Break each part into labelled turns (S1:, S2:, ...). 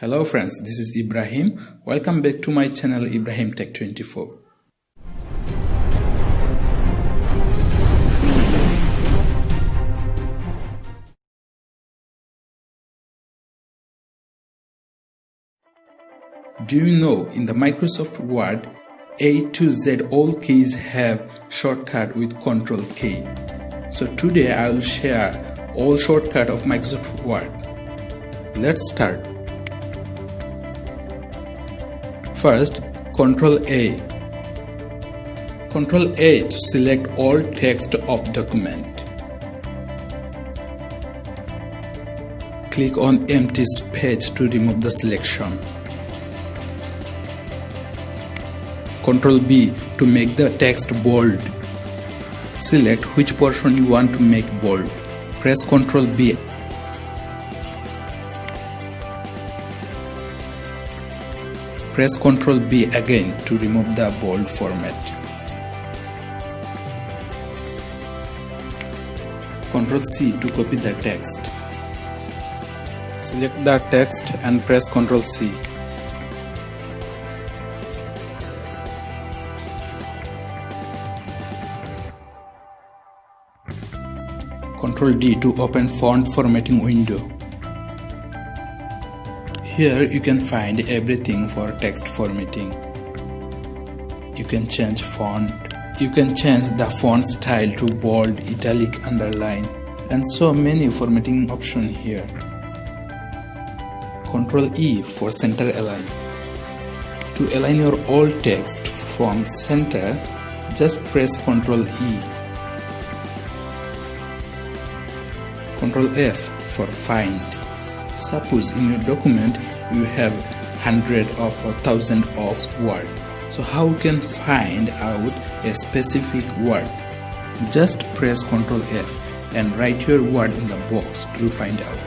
S1: Hello friends, this is Ibrahim. Welcome back to my channel Ibrahim Tech24. Do you know in the Microsoft Word, A to Z all keys have shortcut with Ctrl key. So today I will share all shortcut of Microsoft Word. Let's start. First, Ctrl A. Ctrl A to select all text of document. Click on empty space to remove the selection. Ctrl B to make the text bold. Select which portion you want to make bold. Press Ctrl B. Press Ctrl B again to remove the bold format. Ctrl C to copy the text. Select the text and press Ctrl C. Ctrl D to open font formatting window. Here you can find everything for text formatting. You can change font. You can change the font style to bold, italic, underline, and so many formatting options here. Ctrl E for center align. To align your all text from center, just press Ctrl E. Ctrl F for find. Suppose in your document you have 100 or 1000 of word. So how you can find out a specific word? Just press Ctrl F and write your word in the box to find out.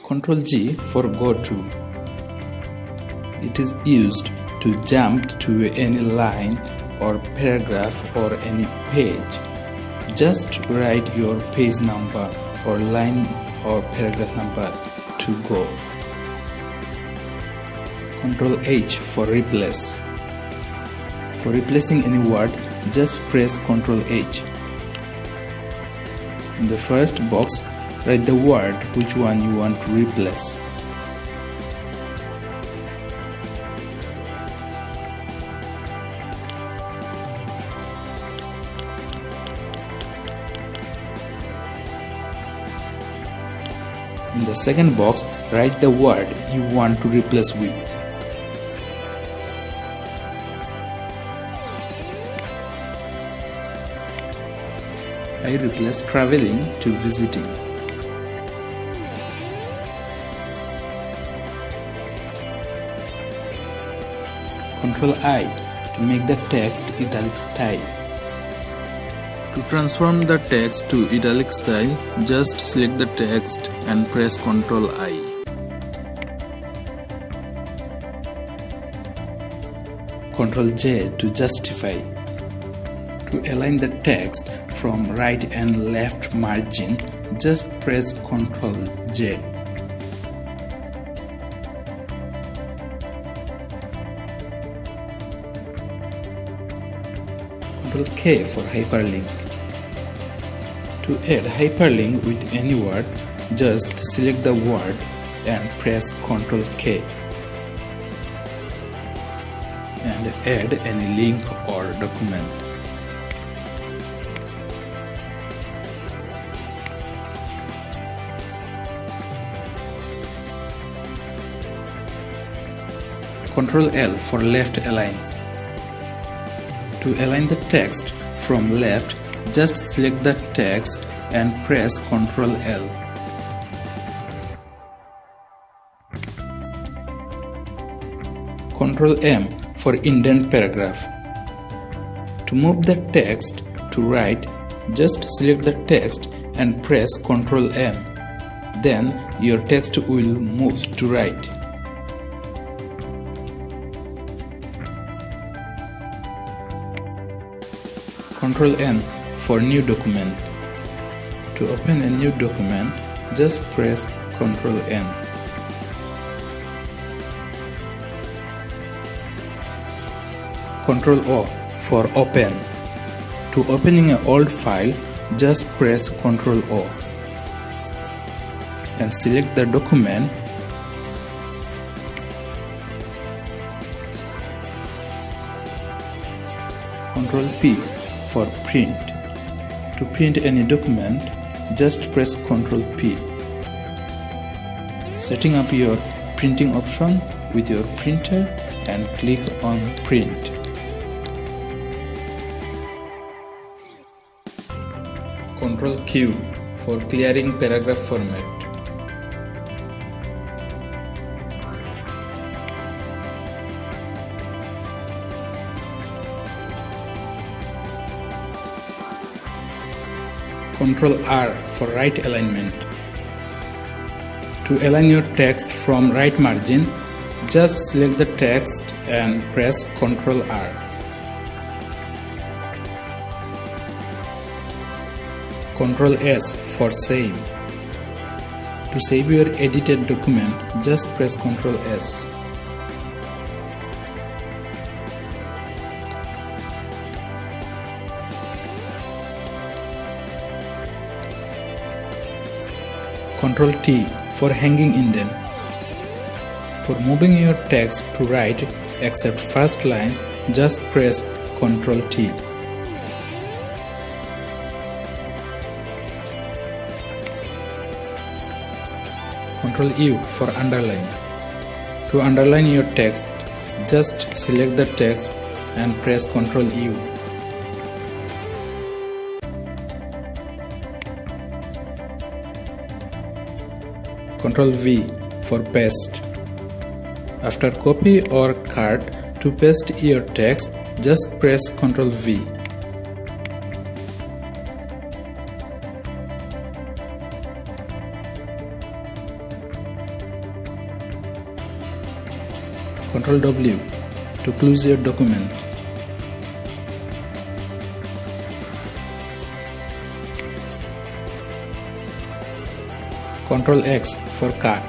S1: Ctrl G for go to. It is used to jump to any line or paragraph or any page. Just write your page number or line or paragraph number to go. Ctrl H for replace. For replacing any word, just press Ctrl H. In the first box, write the word which one you want to replace. In the second box, write the word you want to replace with. I replace traveling to visiting. Ctrl I to make the text italic style. To transform the text to italic style, just select the text and press Ctrl I. Ctrl J to justify. To align the text from right and left margin, just press Ctrl J. Ctrl K for hyperlink. To add hyperlink with any word, just select the word and press Ctrl K. And add any link or document. Ctrl L for left align. To align the text from left, just select the text and press Ctrl L. Ctrl M for indent paragraph. To move the text to right, just select the text and press Ctrl M. then your text will move to right. Ctrl N for new document. To open a new document, just press Ctrl N. Ctrl O for open. To opening an old file, just press Ctrl O and select the document. Ctrl P for print. To print any document, just press Ctrl P. Setting up your printing option with your printer and click on print. Ctrl Q for clearing paragraph format. Ctrl R for right alignment. To align your text from right margin, just select the text and press Ctrl R. Ctrl S for save. To save your edited document, just press Ctrl S. Ctrl T for hanging indent. For moving your text to right except first line, just press Ctrl T. Ctrl U for underline. To underline your text, just select the text and press Ctrl U. Ctrl V for paste. After copy or cut, to paste your text, just press Ctrl V. Ctrl W to close your document. Ctrl X for cut.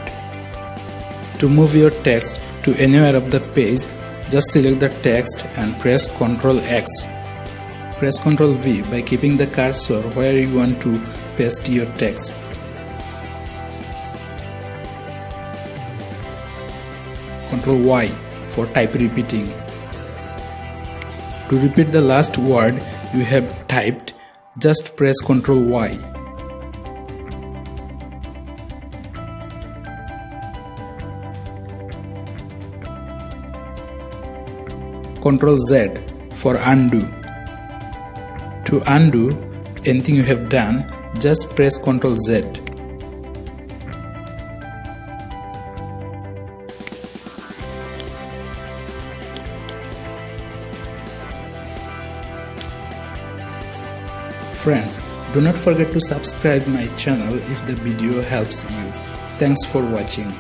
S1: To move your text to anywhere of the page, just select the text and press Ctrl X. Press Ctrl V by keeping the cursor where you want to paste your text. Ctrl Y for type repeating. To repeat the last word you have typed, just press Ctrl Y. Ctrl Z for undo. To undo anything you have done, just press Ctrl Z. Friends, do not forget to subscribe my channel if the video helps you. Thanks for watching.